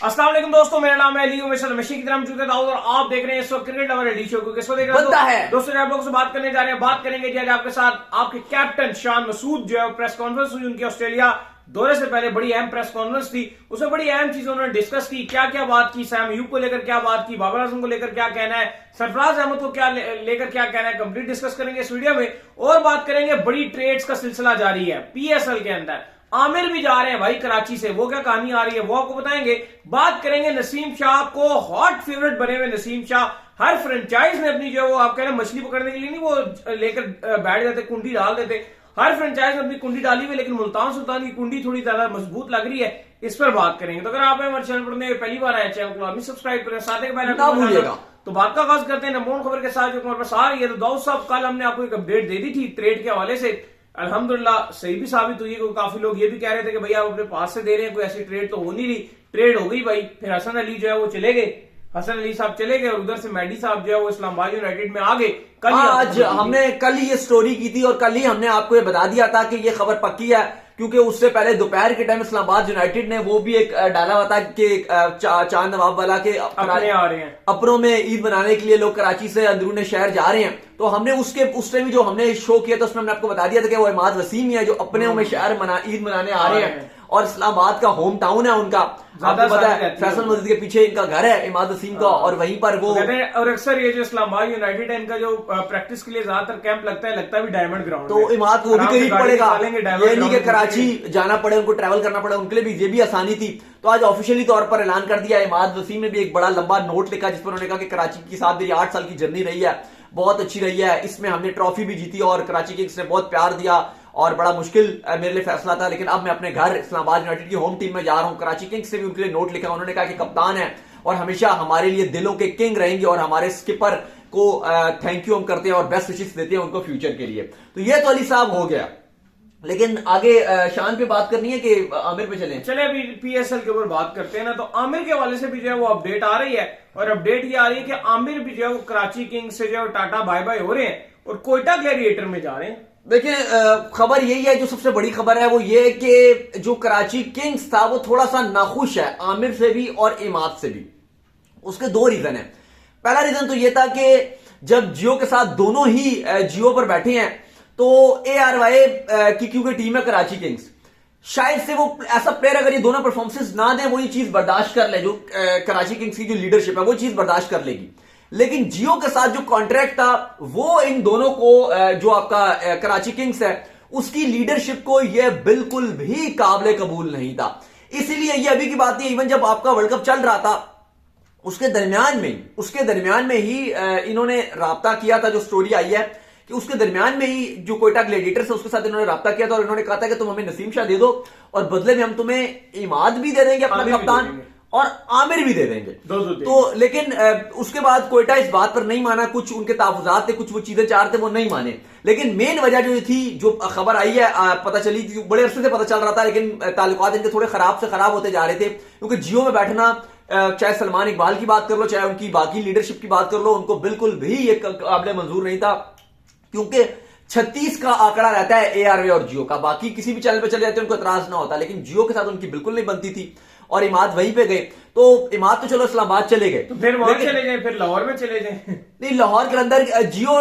अस्सलाम वालेकुम दोस्तों, मेरा नाम है अली उमेश मशीन की तरह मौजूद है दाऊद और आप देख रहे हैं इस वक्त क्रिकेट लवर एडी शो को। किसको देख रहे हैं दोस्तों? आप लोगों से बात करने जा रहे हैं। बात करेंगे जी आज आपके साथ आपके कैप्टन शान मसूद जो है प्रेस कॉन्फ्रेंस हुई उनकी ऑस्ट्रेलिया दौरे से पहले बड़ी अहम प्रेस कॉन्फ्रेंस थी, उसमें बड़ी अहम चीजें उन्होंने डिस्कस की। क्या क्या बात की, सैम अयूब को लेकर क्या बात की, बाबर आजम को लेकर क्या कहना है, सरफराज अहमद को क्या लेकर क्या कहना है, कंप्लीट डिस्कस करेंगे इस वीडियो में। और बात करेंगे बड़ी ट्रेड्स का सिलसिला जारी है पीएसएल के अंदर। आमिर भी जा रहे हैं भाई कराची से, वो क्या कहानी आ रही है वो आपको बताएंगे। बात करेंगे नसीम शाह को, हॉट फेवरेट बने हुए नसीम शाह। हर फ्रेंचाइज ने अपनी जो वो आप कह रहे हैं मछली पकड़ने के लिए नहीं वो लेकर बैठ जाते, कुंडी डाल देते। हर फ्रेंचाइज ने अपनी कुंडी डाली हुई, लेकिन मुल्तान सुल्तान की कुंडी थोड़ी ज्यादा मजबूत लग रही है। इस पर बात करेंगे। तो अगर आप हमारे चैनल पर पहली बार आए, चैनल को अभी सब्सक्राइब करें, साथ ही ना भूलिएगा। तो बात का आगाज करते हैं नमून खबर के साथ जो हमारे पास आ रही है। तो दाऊद साहब, कल हमने आपको एक अपडेट दे दी थी ट्रेड के हवाले से, अल्हम्दुलिल्लाह सही भी साबित हुई है। काफी लोग ये भी कह रहे थे कि भैया आप अपने पास से दे रहे हैं, कोई ऐसी ट्रेड तो हो नहीं रही। ट्रेड हो गई भाई। फिर हसन अली जो है वो चले गए, हसन अली साहब चले गए और उधर से मैडी साहब जो है वो इस्लामाबाद यूनाइटेड में आ गए। कल आज हमने कल ही ये स्टोरी की थी और कल ही हमने आपको ये बता दिया था कि ये खबर पक्की है, क्योंकि उससे पहले दोपहर के टाइम इस्लामाबाद यूनाइटेड ने वो भी एक डाला हुआ था कि चांद नवाब वाला के अपने आ रहे हैं, अपनों में ईद मनाने के लिए लोग कराची से अंदरूनी शहर जा रहे हैं। तो हमने उस टाइम जो हमने शो किया था उसमें हमने आपको बता दिया था कि वो इमाद वसीम ही है जो अपने में शहर ईद मनाने आ रहे हैं और इस्लामाबाद का होम टाउन है उनका। आपको पता है फैसल मस्जिद के पीछे इनका घर है इमाद वसीम का, और वहीं पर वो और अक्सर ये जो इस्लामाबाद यूनाइटेड है इनका जो प्रैक्टिस के लिए ज्यादातर कैंप लगता है भी डायमंड ग्राउंड। तो इमाद को भी करीब पड़ेगा, ये नहीं कि कराची जाना पड़े, उनको ट्रैवल करना पड़े, उनके लिए भी ये भी आसानी थी। तो आज ऑफिशियली तौर पर ऐलान कर दिया। इमाद वसीम ने भी एक बड़ा लंबा नोट लिखा जिस पर उन्होंने कहा कि कराची की साथ मेरी 8 साल की जर्नी रही है, बहुत अच्छी रही है, इसमें हमने ट्रॉफी भी जीती और कराची किंग्स ने बहुत प्यार दिया और बड़ा मुश्किल मेरे लिए फैसला था, लेकिन अब मैं अपने घर इस्लामाबाद यूनाइटेड की होम टीम में जा रहा हूं। कराची किंग्स से भी उनके लिए नोट लिखा, उन्होंने कहा कि कप्तान है और हमेशा हमारे लिए दिलों के किंग रहेंगे और हमारे स्किपर को थैंक यू हम करते हैं और बेस्ट विशेस देते हैं उनको फ्यूचर के लिए। तो ये तो अली साहब हो गया, लेकिन आगे शान पे बात करनी है कि आमिर पे चले अभी पीएसएल के ऊपर बात करते हैं ना। तो आमिर के हवाले से भी जो है वो अपडेट आ रही है और अपडेट ये आ रही है कि आमिर भी जो है वो कराची किंग्स से जो है टाटा बाय बाय हो रहे हैं और कोयटा ग्लैडिएटर में जा रहे हैं। देखिए खबर यही है, जो सबसे बड़ी खबर है वो ये कि जो कराची किंग्स था वो थोड़ा सा नाखुश है आमिर से भी और इमाद से भी। उसके दो रीजन है। पहला रीजन तो ये था कि जब जियो के साथ दोनों ही जियो पर बैठे हैं तो ARY की क्योंकि टीम है कराची किंग्स, शायद से वो ऐसा प्लेयर अगर ये दोनों परफॉर्मेंसेस ना दे वो ये चीज बर्दाश्त कर ले, जो कराची किंग्स की जो लीडरशिप है वो चीज बर्दाश्त कर लेगी। लेकिन जियो के साथ जो कॉन्ट्रैक्ट था वो इन दोनों को जो आपका कराची किंग्स है उसकी लीडरशिप को यह बिल्कुल भी काबिल कबूल नहीं था। इसीलिए ये अभी की बात नहीं, इवन जब आपका वर्ल्ड कप चल रहा था उसके दरमियान में ही इन्होंने राब्ता किया था। जो स्टोरी आई है कि उसके दरमियान में ही जो कोयटा ग्लैडिएटर्स है उसके साथ इन्होंने राब्ता किया था और इन्होंने कहा था कि तुम हमें नसीम शाह दे दो और बदले में हम तुम्हें इमाद भी दे देंगे अपना कप्तान और आमिर भी दे देंगे। तो लेकिन उसके बाद कोयटा इस बात पर नहीं माना, कुछ उनके ताफुजात थे, कुछ वो चीजें चाह रहे थे वो नहीं माने। लेकिन मेन वजह जो थी, जो खबर आई है पता चली थी, बड़े अरसे से पता चल रहा था, लेकिन ताल्लुकात इनके थोड़े खराब से खराब होते जा रहे थे, क्योंकि जियो में बैठना चाहे सलमान इकबाल की बात कर लो चाहे उनकी बाकी लीडरशिप की बात कर लो, उनको बिल्कुल भी ये काबिल मंजूर नहीं था, क्योंकि 36 का आंकड़ा रहता है ARY और जियो का। बाकी किसी भी चैनल पे चले जाते उनको एतराज ना होता, लेकिन जियो के साथ उनकी बिल्कुल नहीं बनती थी और इमाद वहीं पे गए। तो इमाद तो चलो इस्लामाबाद चले गए, तो फिर वहां चले जाए, फिर लाहौर में चले जाए। नहीं, लाहौर कलंदर जियो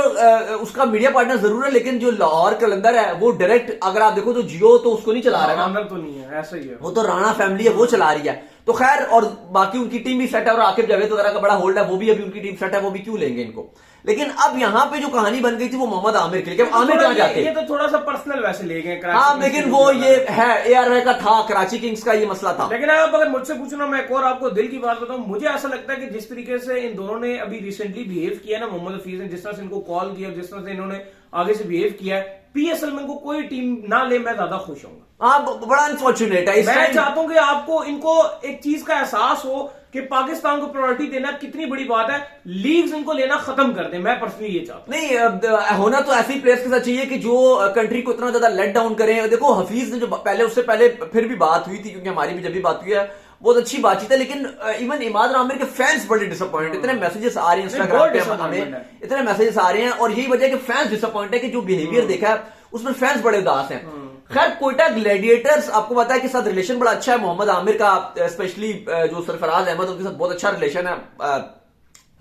उसका मीडिया पार्टनर जरूर है, लेकिन जो लाहौर कलंदर है वो डायरेक्ट अगर आप देखो तो जियो तो उसको नहीं चला रहा है, तो नहीं है, ऐसा ही है, वो तो राणा फैमिली है वो चला रही है। तो खैर, और बाकी उनकी टीम भी सेट है और आकिब जावेद वगैरह का बड़ा होल्ड है, वो भी अभी उनकी टीम सेट है, वो भी क्यों लेंगे इनको। लेकिन अब यहाँ पे जो कहानी बन गई थी वो मोहम्मद आमिर के लिए, आमिर कहाँ जाते हैं, ये तो थोड़ा सा पर्सनल वैसे ले गए। हाँ, लेकिन वो ये है ARY का था, कराची किंग्स का ये मसला था। लेकिन आप अगर मुझसे पूछना, मैं एक और आपको दिल की बात बताऊं, मुझे ऐसा लगता है कि जिस तरीके से इन दोनों ने अभी रिसेंटली बिहेव किया ना, मोहम्मद हफीज ने जिस तरह से इनको कॉल किया, जिस तरह से इन्होंने आगे से बिहेव किया है, पीएसएल में इनको कोई टीम ना ले मैं ज्यादा खुश हूँ। हाँ, बड़ा अनफॉर्चुनेट है। मैं चाहता हूं कि आपको इनको एक चीज का एहसास हो कि पाकिस्तान को प्रायोरिटी देना कितनी बड़ी बात है, लीग्स इनको लेना खत्म कर दें। मैं पर्सनली ये चाहता हूं। नहीं, होना तो ऐसे ही प्लेयर्स के साथ चाहिए कि जो कंट्री को इतना ज्यादा लेट डाउन करें। देखो हफीज ने जो पहले उससे पहले फिर भी बात हुई थी, क्योंकि हमारी भी जब भी बात हुई है बहुत अच्छी बातचीत है, लेकिन इवन इमाद और आमिर के फैंस बड़े डिसअपॉइंट, इतने मैसेजेस आ रहे हैं इंस्टाग्राम पे हमें, इतने मैसेजेस आ रहे हैं और यही वजह है कि फैंस डिसअपॉइंट है कि जो बिहेवियर देखा है उसमें फैंस बड़े उदास हैं। खैर कोयटा ग्लैडिएटर्स आपको पता है कि साथ रिलेशन बड़ा अच्छा है मोहम्मद आमिर का, स्पेशली जो सरफराज अहमद उनके साथ बहुत अच्छा रिलेशन है।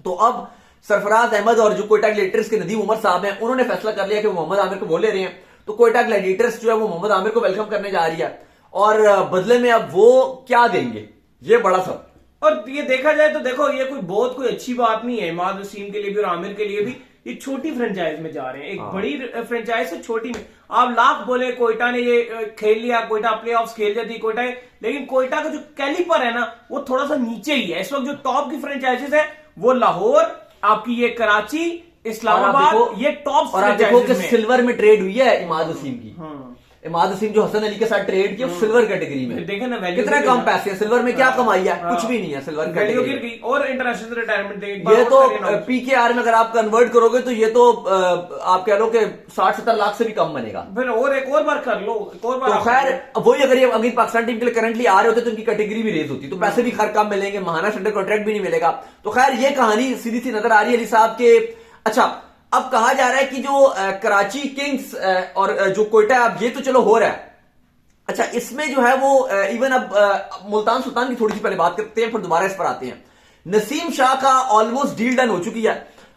तो अब सरफराज अहमद और जो कोयटा ग्लैडिएटर्स के नदीम उमर साहब हैं उन्होंने फैसला कर लिया कि वो मोहम्मद आमिर को बोल ले रहे हैं। तो कोयटा ग्लैडिएटर्स जो है वो मोहम्मद आमिर को वेलकम करने जा रही है और बदले में अब वो क्या देंगे, ये बड़ा सब। और ये देखा जाए तो देखो ये कोई अच्छी बात नहीं है इमाद वसीम के लिए भी और आमिर के लिए भी। ये छोटी फ्रेंचाइज में जा रहे हैं, एक बड़ी फ्रेंचाइज से छोटी में। आप लाख बोले कोयटा ने ये खेल लिया, कोयटा प्ले ऑफ खेल जाती कोयटा, लेकिन कोयटा का जो कैलिपर है ना वो थोड़ा सा नीचे ही है। इस वक्त जो टॉप की फ्रेंचाइजेस है वो लाहौर, आपकी ये कराची, इस्लामाबाद, ये टॉप। और आप देखो कि सिल्वर में ट्रेड हुई है इमाद वसीम की। इमाद वसीम जो हसन अली के साथ ट्रेड किया सिल्वर कैटेगरी में, देखे ना कितना कम पैसे है सिल्वर में, क्या कमाई है, कुछ भी नहीं है सिल्वर कैटेगरी। और इंटरनेशनल रिटायरमेंट ये तो पीकेआर में अगर आप कन्वर्ट करोगे तो ये तो आप कह लो कि 60-70 लाख से भी कम बनेगा। फिर और एक और बार कर लो, एक और बार। तो खैर वही अगर ये अगर पाकिस्तान टीम के लिए करंटली आ रहे होते तो उनकी कैटेगरी भी रेज होती, तो पैसे भी खैर कम मिलेंगे, महाना सेंटर कॉन्ट्रैक्ट भी नहीं मिलेगा। तो खैर ये कहानी सीधी सी नजर आ रही है अली साहब के। अच्छा अब कहा जा रहा है कि जो कराची किंग्स और जो कोयटा अब ये तो चलो हो रहा है। अच्छा इसमें जो है वो इवन अब मुल्तान सुल्तान की थोड़ी सी पहले बात करते हैं फिर दोबारा इस पर आते हैं। नसीम शाह का ऑलमोस्ट डील डन हो चुकी है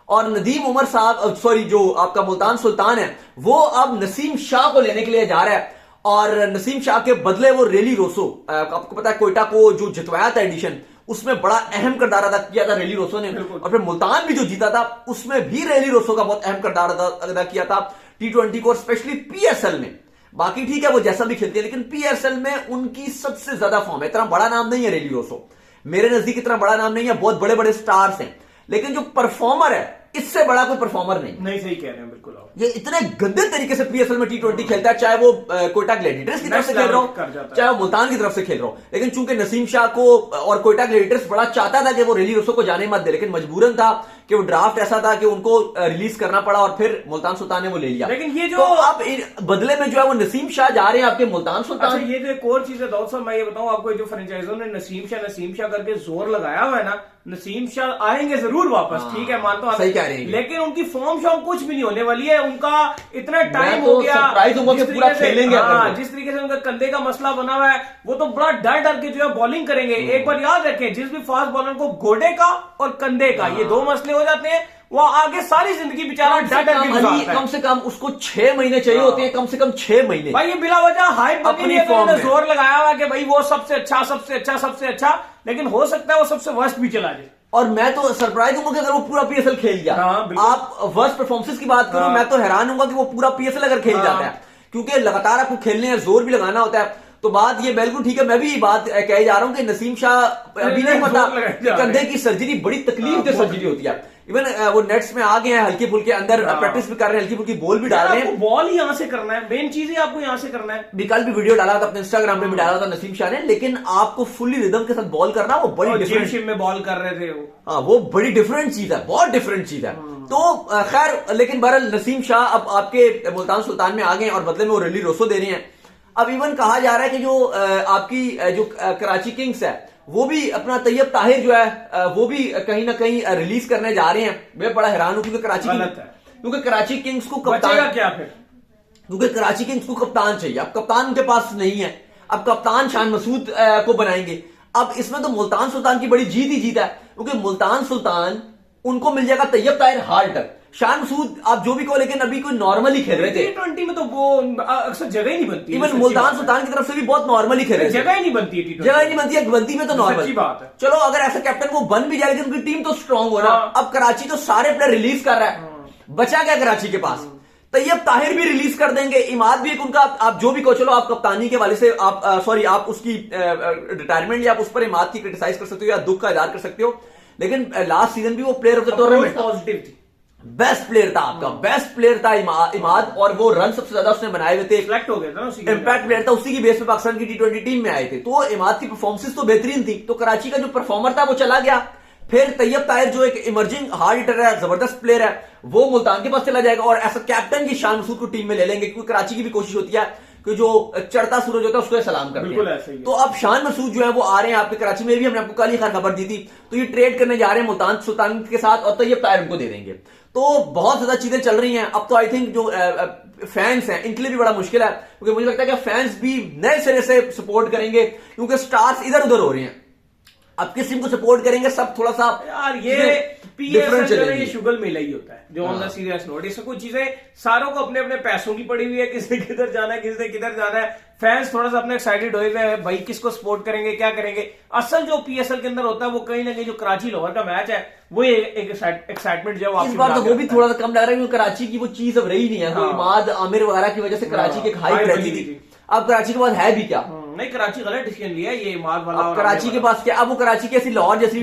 और नदीम उमर साहब सॉरी जो आपका मुल्तान सुल्तान है वो अब नसीम शाह को लेने के लिए जा रहा है और नसीम शाह के बदले वो रेली रोसो, आपको पता है कोयटा को जो जितवाया था एडिशन उसमें बड़ा अहम किरदार अदा किया था रेली रोसो ने, और फिर मुल्तान भी जो जीता था उसमें भी रेली रोसो का बहुत अहम किरदार अदा किया था T20 को, स्पेशली पीएसएल में। बाकी ठीक है वो जैसा भी खेलती है लेकिन पीएसएल में उनकी सबसे ज्यादा फॉर्म है। इतना बड़ा नाम नहीं है रेली रोसो, मेरे नजदीक इतना बड़ा नाम नहीं है, बहुत बड़े बड़े स्टार्स हैं लेकिन जो परफॉर्मर है इससे बड़ा कोई परफॉर्मर नहीं। सही कह रहे हैं बिल्कुल। ये इतने गंदे तरीके से पीएसएल में T20 खेलता है, चाहे वो कोयटा ग्लैडिएटर्स की तरफ से खेल रहा हो चाहे वो मुल्तान की तरफ से खेल रहा हो। लेकिन चूंकि नसीम शाह को और कोयटा ग्लैडिएटर्स बड़ा चाहता था कि वो रेली रोसो को जाने मत दे, लेकिन मजबूरन था कि वो ड्राफ्ट ऐसा था कि उनको रिलीज करना पड़ा और फिर मुल्तान सुल्तान ने वो ले लिया। लेकिन ये जो तो अब बदले में जो है वो नसीम शाह जा रहे हैं आपके मुल्तान सुल्तान। अच्छा ये जो एक और चीज है दाऊद साहब मैं ये बताऊं आपको, जो फ्रेंचाइजों ने नसीम शाह करके जोर लगाया हुआ है ना, नसीम शाह आएंगे जरूर वापस, ठीक है मानता हूं, सही कह रहे हैं, लेकिन उनकी फॉर्म शॉर्म कुछ भी नहीं होने वाली है। उनका इतना टाइम हो गया, सरप्राइज होगा कि पूरा खेलेंगे। जिस तरीके से उनका कंधे का मसला बना हुआ है वो तो बड़ा डर के जो है बॉलिंग करेंगे। एक बार याद रखें जिस भी फास्ट बॉलर को घोड़े का और कंधे का ये दो मसले हो जाते हैं वो आगे सारी जिंदगी बेचारा डर के गुजारता है। कम से कम उसको 6 महीने चाहिए होते हैं, कम से कम 6 महीने। भाई ये बिला वजह हाइप अपनी फॉर्म में जोर लगाया हुआ कि भाई वो सबसे अच्छा, लेकिन हो सकता है वो सबसे वर्स्ट भी चला जाए। और मैं तो सरप्राइज हूँ कि अगर वो पूरा पीएसएल खेल गया। आप वर्स्ट परफॉर्मेंस की बात करो, मैं तो हैरान हूँ कि वो पूरा पीएसएल अगर खेल जाता है, क्योंकि लगातार आपको खेलने है, जोर भी लगाना होता है। तो बात ये बिल्कुल ठीक है, मैं भी बात कह जा रहा हूं कि नसीम शाह अभी नहीं पता कंधे की सर्जरी बड़ी तकलीफ से सर्जरी होती है। इवन वो नेट्स में आ गए हैं, हल्की फुल्की अंदर प्रैक्टिस भी कर रहे हैं, हल्की फुल्की बॉल भी डाल रहे हैं। बॉल ही यहां से करना है, मेन चीज ही आपको यहां से करना है। कल भी वीडियो डाला था अपने इंस्टाग्राम पे भी डाला था नसीम शाह ने, लेकिन आपको फुल्ली रिदम के साथ बॉल करना वो बड़ी डिफरेंट में बॉल कर रहे थे वो। हाँ वो बड़ी डिफरेंट चीज है, बहुत डिफरेंट चीज है। तो खैर लेकिन बहरहाल नसीम शाह अब आपके मुल्तान सुल्तान में आ गए और बदले में वो रेली रोसो दे रहे हैं। अब इवन कहा जा रहा है कि जो आपकी जो कराची किंग्स है वो भी अपना तैयब ताहिर जो है वो भी कहीं ना कहीं रिलीज करने जा रहे हैं। मैं बड़ा हैरान हूं क्योंकि कराची किंग्स को कप्तान क्या फिर, क्योंकि कराची किंग्स को कप्तान चाहिए। अब कप्तान उनके पास नहीं है, अब कप्तान शान मसूद को बनाएंगे। अब इसमें तो मुल्तान सुल्तान की बड़ी जीत ही जीत है, क्योंकि मुल्तान सुल्तान उनको मिल जाएगा तैयब ताहिर हार्ड तक, शान मसूद आप जो भी कहो, लेकिन अभी कोई नॉर्मली खेल रहे थे। T20 में तो वो अक्सर जगह ही नहीं बनती। इवन मुल्तान सुल्तान की तरफ से भी बहुत नॉर्मली खेल रहे थे, जगह ही नहीं बनती है, जगह ही नहीं बनती है, बनती में तो नॉर्मल बात है। चलो अगर ऐसा कैप्टन वो बन भी जाए लेकिन उनकी टीम तो स्ट्रांग हो ना। अब कराची तो सारे प्लेयर रिलीज कर रहा है, बचा क्या कराची के पास, तैयब ताहिर भी रिलीज कर देंगे, इमाद भी एक उनका, आप जो भी कहो, चलो आप कप्तानी के वाले से आप सॉरी आप उसकी रिटायरमेंट या आप उस पर इमाद की क्रिटिसाइज कर सकते हो या दुख का इजहार कर सकते हो, लेकिन लास्ट सीजन भी वो player of the tournament positive थी, बेस्ट प्लेयर था आपका, बेस्ट प्लेयर था इमाद, और वो रन सबसे ज्यादा उसने बनाए हुए थे, सिलेक्ट हो गया था, इंपैक्ट प्लेयर था, उसी की बेस पे पाकिस्तान की T20 टीम में आए थे। तो इमाद की परफॉर्मेंस तो बेहतरीन थी, तो कराची का जो परफॉर्मर था वो चला गया। फिर तैयब ताहिर जो एक इमर्जिंग हार्ड हिटर है, जबरदस्त प्लेयर है, वो मुल्तान के पास चला जाएगा और ऐसा कैप्टन की शान मसूद को टीम में ले लेंगे, क्योंकि कराची की भी कोशिश होती है कि जो चढ़ता सूरज होता है उसको सलाम करते हैं। तो अब शान मसूद जो है वो आ रहे हैं आपके कराची में भी, हमने आपको कल ही खबर दी थी। तो ये ट्रेड करने जा रहे हैं मुल्तान सुल्तान के साथ और तैयब ताहिर उनको दे देंगे। तो बहुत ज्यादा चीजें चल रही हैं। अब तो आई थिंक जो फैंस हैं इनके लिए भी बड़ा मुश्किल है, क्योंकि मुझे लगता है कि फैंस भी नए सिरे से सपोर्ट करेंगे, क्योंकि स्टार्स इधर उधर हो रहे हैं। अब किस टीम को सपोर्ट करेंगे, सब थोड़ा सा यार ये पीएसएल जो है ये शुगल मेला ही होता है जो ऑन द सीरियस नोट। इससे कुछ चीजें सारों को अपने अपने पैसों की पड़ी हुई है, किसी किधर जाना है, किसी किधर जाना है। फैंस थोड़ा सा अपने एक्साइटेड हुए हैं भाई किसको सपोर्ट करेंगे, क्या करेंगे। असल जो पीएसएल के अंदर होता है वो कहीं ना कहीं जो कराची लाहौर का मैच है वो एक एक्साइटमेंट जो इस बार तो वो भी थोड़ा सा कम लग रहा है, क्योंकि कराची की वो चीज अब रही नहीं है। वो इमाद आमिर वगैरह की वजह से कराची के हाइप रहती थी। अब कराची के पास है भी क्या? नहीं, कराची गलत डिसीजन लिया ये इमाद वाला। अब कराची के पास क्या? अब वो कराची की ऐसी लाहौर जैसी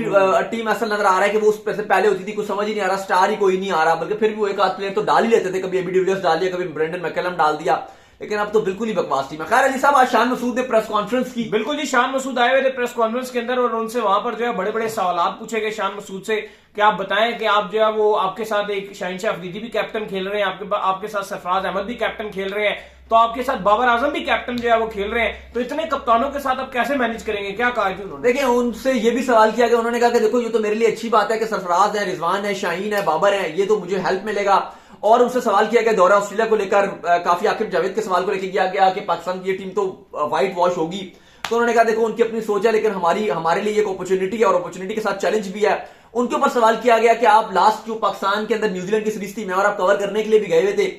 टीम ऐसा नजर आ रहा है कि वो उस से पहले होती थी, कुछ समझ ही नहीं आ रहा, स्टार ही कोई नहीं आ रहा, बल्कि फिर भी वो एक आध प्लेयर तो डाल ही लेते थे, कभी एबी डिविलियर्स डाल दिया, कभी ब्रेंडन मैकलम डाल दिया, लेकिन अब तो बिल्कुल ही बकवास टीम है। खैर अली साहब, आज शान मसूद ने प्रेस कॉन्फ्रेंस की। बिल्कुल जी, शान मसूद आए हुए थे प्रेस कॉन्फ्रेंस के अंदर और उनसे वहां पर जो है बड़े बड़े सवाल पूछे गए शान मसूद से कि आप बताएं कि आप जो है वो आपके साथ एक शहनशाह अफरीदी भी कैप्टन खेल रहे हैं, आपके साथ सरफराज अहमद भी कैप्टन खेल रहे हैं, तो आपके साथ बाबर आजम भी कैप्टन जो है वो खेल रहे हैं, तो इतने कप्तानों के साथ आप कैसे मैनेज करेंगे, क्या कहा थी उन्होंने? देखिए, उनसे ये भी सवाल किया गया, उन्होंने कहा कि देखो ये तो मेरे लिए अच्छी बात है कि सरफराज है, रिजवान है, शाहीन है, बाबर है, ये तो मुझे हेल्प मिलेगा। और उनसे सवाल किया गया दौरा ऑस्ट्रेलिया को लेकर, काफी आकिब जावेद के सवाल को लेकर किया गया कि पाकिस्तान की ये टीम तो व्हाइट वॉश होगी। तो उन्होंने कहा देखो उनकी अपनी सोच है, लेकिन हमारे लिए एक अपॉर्चुनिटी है और अपॉर्चुनिटी के साथ चैलेंज भी है। उनके ऊपर सवाल किया गया कि आप लास्ट जो पाकिस्तान के अंदर न्यूजीलैंड की सीरीज थी, मैं और आप कवर करने के लिए भी गए हुए थे,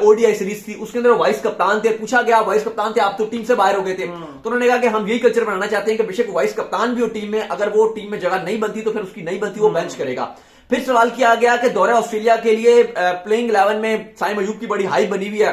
ओडीआई सीरीज थी, उसके अंदर वाइस कप्तान थे। पूछा गया वाइस कप्तान थे, आप तो टीम से बाहर हो गए थे। तो उन्होंने कहा कि हम यही कल्चर बनाना चाहते हैं कि बेशक वाइस कप्तान भी हो टीम में, अगर वो टीम में जगह नहीं बनती तो फिर उसकी नहीं बनती, वो बेंच करेगा। फिर सवाल किया गया कि दौरे ऑस्ट्रेलिया के लिए प्लेइंग 11 में साइम अयूब की बड़ी हाइप बनी हुई है,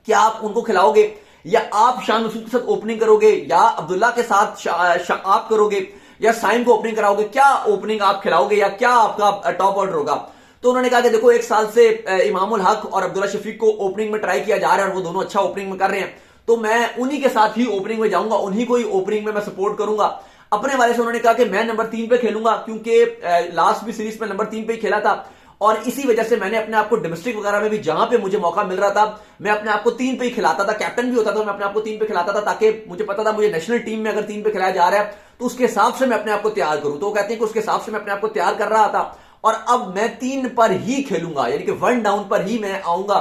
क्या आप उनको खिलाओगे या आप शान मसूद के साथ ओपनिंग करोगे या अब्दुल्ला के साथ आप करोगे या साइम को ओपनिंग कराओगे, क्या ओपनिंग आप खिलाओगे या क्या आपका टॉप ऑर्डर होगा? तो उन्होंने कहा कि देखो एक साल से इमामुल हक और अब्दुल्ला शफीक को ओपनिंग में ट्राई किया जा रहा है और वो दोनों अच्छा ओपनिंग में कर रहे हैं, तो मैं उन्हीं के साथ ही ओपनिंग में जाऊंगा, उन्हीं को ही ओपनिंग में मैं सपोर्ट करूंगा। अपने वाले से उन्होंने कहा कि मैं नंबर 3 पे खेलूंगा, क्योंकि लास्ट भी सीरीज में नंबर 3 पे ही खेला था और इसी वजह से मैंने अपने आप को डोमेस्टिक वगैरह में भी जहां पे मुझे मौका मिल रहा था मैं अपने आप को 3 पे ही खिलाता था। कैप्टन भी होता था, मैं अपने आप को 3 पे खिलाता था, ताकि मुझे पता था मुझे नेशनल टीम में अगर 3 पे खिलाया जा रहा है तो उसके हिसाब से मैं अपने आप को तैयार करूं। तो वो कहते हैं कि उसके हिसाब से मैं अपने आप को तैयार कर रहा था और अब मैं 3 पर ही खेलूंगा, यानी कि 1 डाउन पर ही मैं आऊंगा।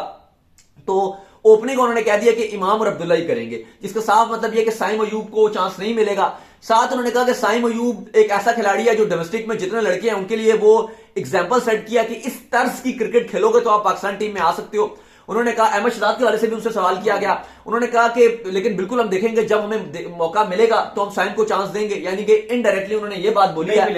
तो ओपनिंग उन्होंने कह दिया कि इमाम और अब्दुल्ला ही करेंगे, जिसका साफ मतलब यह कि साइम अयूब को चांस नहीं मिलेगा। साथ उन्होंने कहा कि साइम अयूब एक ऐसा खिलाड़ी है जो डोमेस्टिक में जितने लड़के हैं उनके लिए वो एग्जांपल सेट किया कि इस तर्ज की क्रिकेट खेलोगे तो आप पाकिस्तान टीम में आ सकते हो। उन्होंने कहा अहमद शहजाद के वाले से भी उनसे सवाल किया गया, उन्होंने कहा कि लेकिन बिल्कुल हम देखेंगे जब हमें मौका मिलेगा तो हम साइम को चांस देंगे, यानी कि इनडायरेक्टली उन्होंने ये बात बोली है,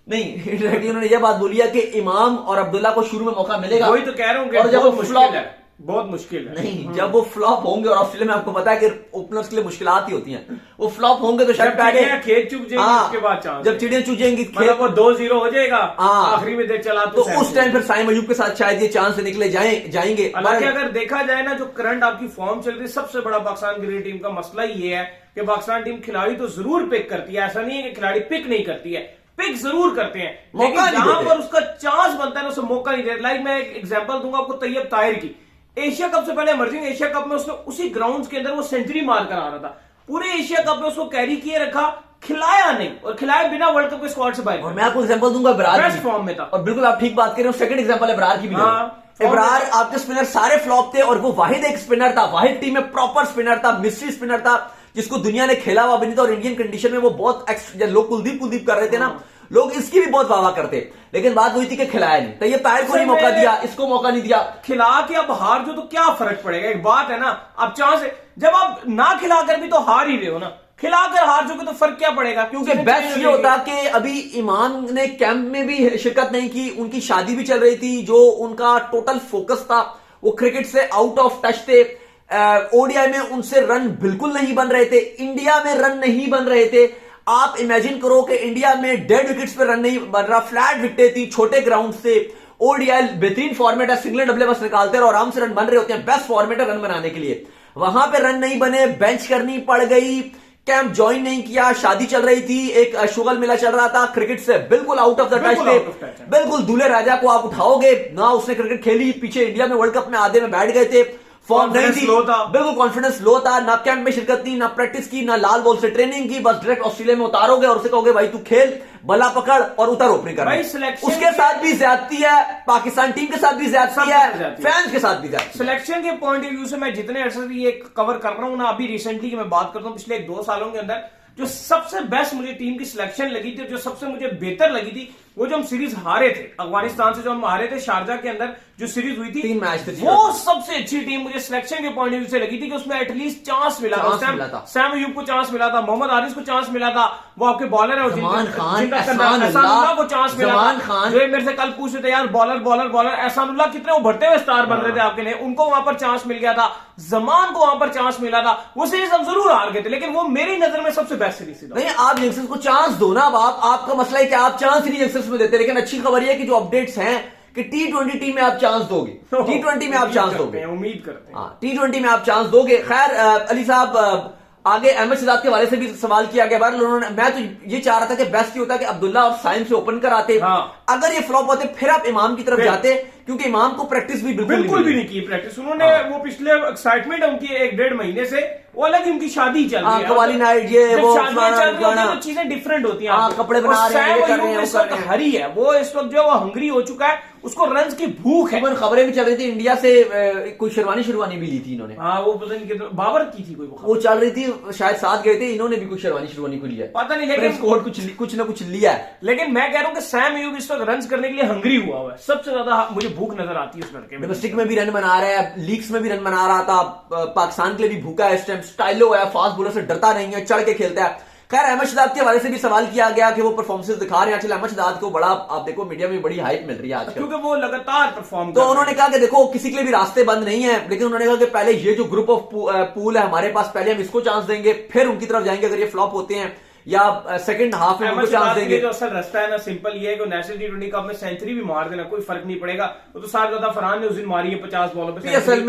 नहीं इनडायरेक्टली उन्होंने ये बात बोली है कि इमाम और अब्दुल्ला को शुरू में मौका मिलेगा। वही तो कह रहा हूं कि और जब वो फ्लॉप बहुत मुश्किल है, नहीं जब वो फ्लॉप होंगे, और ऑस्ट्रेलिया में आपको पता है कि ओपनर्स के लिए मुश्किलात ही होती हैं, वो फ्लॉप होंगे तो शायद खेत चुक जाएंगे, उसके बाद चांस जब चिड़ियां चुक जाएंगी मतलब वो 2-0 हो जाएगा आखिरी में देख चला तो उस टाइम फिर साइम अयूब के साथ शायद ये चांस से निकले जाएंगे। हालांकि अगर देखा जाए ना जो करंट आपकी फॉर्म चल रही है, सबसे बड़ा पाकिस्तान क्रिकेट टीम का मसला ये है कि पाकिस्तान टीम खिलाड़ी तो जरूर पिक करती है, ऐसा नहीं है कि खिलाड़ी पिक नहीं करती है, पिक जरूर करते हैं, लेकिन जहां पर उसका चांस बनता है ना उसे मौका नहीं देते। लाइक मैं एक एग्जांपल दूंगा आपको तैयब ताहिर की, एशिया कप से पहले इमर्जिंग एशिया कप में उसने उसी ग्राउंड के अंदर वो सेंचुरी मार कर आ रहा था, पूरे एशिया कप में उसको कैरी किए रखा, खिलाया नहीं और खिलाया बिना वर्ल्ड कप के स्क्वाड से बाहर। और मैं आपको एग्जांपल दूंगा इब्रार बेस्ट फॉर्म में था, और बिल्कुल आप ठीक बात कर रहे हो। सेकंड एग्जांपल इब्रार की भी इब्रार आपके स्पिनर सारे फ्लॉप थे और वो वाहिद एक स्पिनर था, वाहिद टीम में प्रॉपर स्पिनर था, मिस्ट्री स्पिनर था जिसको दुनिया ने खेला हुआ भी नहीं था और इंडियन कंडीशन में वो बहुत लोग कुलदीप कर रहे थे ना, लोग इसकी भी बहुत वाह करते, लेकिन बात वही थी कि खिलाया नहीं। तो ये ताहिर को नहीं मौका दिया, इसको मौका नहीं दिया, खिला के अब हार जो तो क्या फर्क पड़ेगा? एक बात है ना, अब चांस जब आप ना खिलाकर भी तो हार ही रहे हो ना, खिलाकर हार चुके तो फर्क क्या पड़ेगा? क्योंकि बेस्ट ये होता कि अभी इमाम ने कैंप में भी शिरकत नहीं की, उनकी शादी भी चल रही थी, जो उनका टोटल फोकस था वो क्रिकेट से आउट ऑफ टच थे। ओडीआई में उनसे रन बिल्कुल नहीं बन रहे थे, इंडिया में रन नहीं बन रहे थे। आप इमेजिन करो कि इंडिया में डेड विकेट्स पे रन नहीं बन रहा, फ्लैट विकेटें थी, छोटे ग्राउंड से। ओडीआई बेहतरीन फॉर्मेट है, सिंगल डबले बस निकालते हैं और आराम से रन बन रहे होते हैं, बेस्ट फॉर्मेट है रन बनाने के लिए। वहां पे रन नहीं बने, बेंच करनी पड़ गई, कैंप ज्वाइन नहीं किया, शादी चल रही थी, एक शुगल मेला चल रहा था, क्रिकेट से बिल्कुल आउट ऑफ द टच थे, बिल्कुल दूल्हे राजा को आप उठाओगे ना, उसने क्रिकेट खेली, पीछे इंडिया में वर्ल्ड कप में आधे में बैठ गए थे, फॉर्म नहीं Confidence थी, low था। बिल्कुल कॉन्फिडेंस लो था, ना कैंप में शिरकत की, ना प्रैक्टिस की, ना लाल बॉल से ट्रेनिंग की, बस डायरेक्ट ऑस्ट्रेलिया में उतारोगे और उसे कहोगे भाई तू खेल, बल्ला पकड़ और उतर ओपनिंग कर। भाई सिलेक्शन उसके साथ भी ज्यादती है, पाकिस्तान टीम के साथ भी ज्यादती है, फैंस के साथ भी ज्यादती है। सिलेक्शन के पॉइंट ऑफ व्यू से मैं जितने अरसे से ये कवर कर रहा हूं ना, अभी रिसेंटली की मैं बात करता हूं, पिछले 1-2 सालों के अंदर जो सबसे बेस्ट मुझे टीम की सिलेक्शन लगी थी, जो सबसे मुझे बेहतर लगी थी, वो जो हम सीरीज हारे थे अफगानिस्तान से, जो हम हारे थे शारजा के अंदर जो सीरीज हुई थी, 3 मैच थे, वो सबसे अच्छी टीम मुझे सिलेक्शन के पॉइंट ऑफ व्यू से लगी थी कि उसमें एटलीस्ट चांस मिला था। सैम अयूब को चांस मिला था, मोहम्मद हारिस को चांस मिला था, वो आपके बॉलर है जमान खान, एहसानुल्लाह को चांस मिला जमान था, खान जो मेरे से कल पूछ रहे थे यार बॉलर एहसानुल्लाह कितने उभरते हुए स्टार बन रहे थे आपके लिए, उनको वहां पर चांस मिल गया था, जमान को वहां पर चांस मिला था। वो सीरीज हम जरूर हार गए थे, लेकिन वो मेरी नजर में सबसे बेस्ट सीरीज थी। नहीं, आप यंगस्टर्स को चांस दो ना। अब आपका मसला है कि आप चांस ही नहीं यंगस्टर्स में देते, लेकिन अच्छी खबर यह है कि जो अपडेट्स हैं कि T20 टीम में आप चांस दोगे, T20 में आप चांस दोगे, उम्मीद करते हैं। हाँ, T20 में आप चांस दोगे। खैर अली साहब, आगे अहमद शहजाद के बारे से भी सवाल किया गया। बार उन्होंने, मैं तो ये चाह रहा था कि बेस्ट ये होता कि अब्दुल्ला और साइम से ओपन कराते। हाँ। अगर ये फ्लॉप होते फिर आप इमाम की तरफ जाते, क्योंकि इमाम को प्रैक्टिस भी बिल्कुल भी नहीं की प्रैक्टिस उन्होंने। वो पिछले एक्साइटमेंट है उनकी 1-1.5 महीने से, वो अलग ही उनकी शादी चल रही है, कवाली नाइट, ये वो शादियां चल रही होती है तो चीजें डिफरेंट होती हैं, कपड़े बना रहे हैं, कर रहे हैं, इस वक्त हरी है, वो इस वक्त जो वो हंगरी हो चुका है, उसको रन्स की भूख है। खबरें भी चल रही थी इंडिया से कोई शेरवानी भी ली थी इन्होंने। हाँ, वो पता नहीं बाबर की थी कोई, वो चल रही थी, शायद साथ गए थे, इन्होंने भी कोई शेरवानी को लिया, पता नहीं, लेकिन स्कोर कुछ ना कुछ लिया है। लेकिन मैं कह रहा हूं कि सैम अयूब इस वक्त रन करने के लिए हंगरी हुआ है, सबसे ज्यादा मुझे भूख नजर आती है उस लड़के में। डोमेस्टिक में भी रन बना रहा है, लीग्स में भी रन बना रहा था, पाकिस्तान के लिए भी भूखा है इस टाइम, स्टाइलो है, फास्ट बॉलर से डरता नहीं है, चढ़ के खेलता है। खैर अहमद शहजाद के हवाले से भी सवाल किया गया कि वो परफॉर्मेंस दिखा रहे हैं। आजकल अहमद शहजाद को बड़ा, आप देखो मीडिया में बड़ी हाइप मिल रही है आजकल, क्योंकि वो लगातार परफॉर्म तो उन्होंने कहा कि देखो किसी के लिए भी रास्ते बंद नहीं है, लेकिन उन्होंने कहा कि पहले ये जो ग्रुप ऑफ पूल है हमारे पास, पहले हम इसको चांस देंगे, फिर उनकी तरफ जाएंगे अगर ये फ्लॉप होते हैं, या सेकंड हाफ में उनको चांस देंगे। जो असल रास्ता है ना, सिंपल ये है कि नेशनल T20 कप में सेंचुरी भी मार देना, कोई फर्क नहीं पड़ेगा। वो तो साथ ज्यादा फरहान ने उस दिन मारी है 50 बॉलों पे, पीएसएल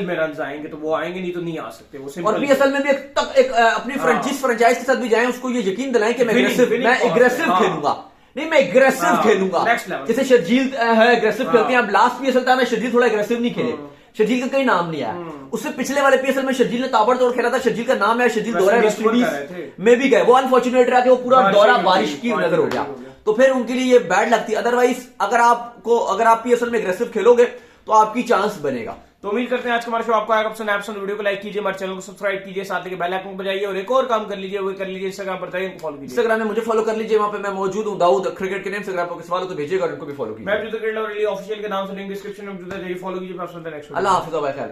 में रन आएंगे तो वो आएंगे, नहीं तो नहीं आ सकते वो, सिंपल। और पीएसएल में भी अपनी जिस फ्रेंचाइज के साथ भी जाए उसको ये यकीन दिलाएं कि मैं एग्रेसिव खेलूंगा, नहीं मैं एग्रेसिव खेलूंगा, जैसे शर्जील है एग्रेसिव खेलते हैं। अब लास्ट पीएसएल था ना, शर्जील थोड़ा एग्रेसिव नहीं खेले, शर्जील का कहीं नाम नहीं आया। उससे पिछले वाले पीएसएल में शर्जील ने ताबड़तोड़ खेला था, शर्जील का नाम है, शर्जील दौरा वेस्ट इंडीज में भी गए, वो अनफॉर्चुनेट रहा कि वो पूरा दौरा बारिश की नजर हो गया, तो फिर उनके लिए ये बैड लगती। अदरवाइज अगर आप पीएसएल में एग्रेसिव खेलोगे तो आपकी चांस बनेगा। तो उम्मीद करते हैं आज का हमारा शो आपको आएगा पसंद। वीडियो को लाइक कीजिए, हमारे चैनल को सब्सक्राइब कीजिए, साथ ही बेल आइकन को बजाइए, और एक और काम कर लीजिए, वो कर लीजिए, इंस्टाग्राम पर जाइए, फॉलो कीजिए। इंस्टाग्राम में मुझे फॉलो कर लीजिए, वहां पे मैं मौजूद हूं, दाऊद क्रिकेट के नेम से। अगर आपको सवाल हो तो भेजिएगा और उनको भी फॉलो कीजिए। मैं ऑफिशियल के नाम से लिंक डिस्क्रिप्शन में, फॉलो कीजिए। अल्लाह हाफिज़।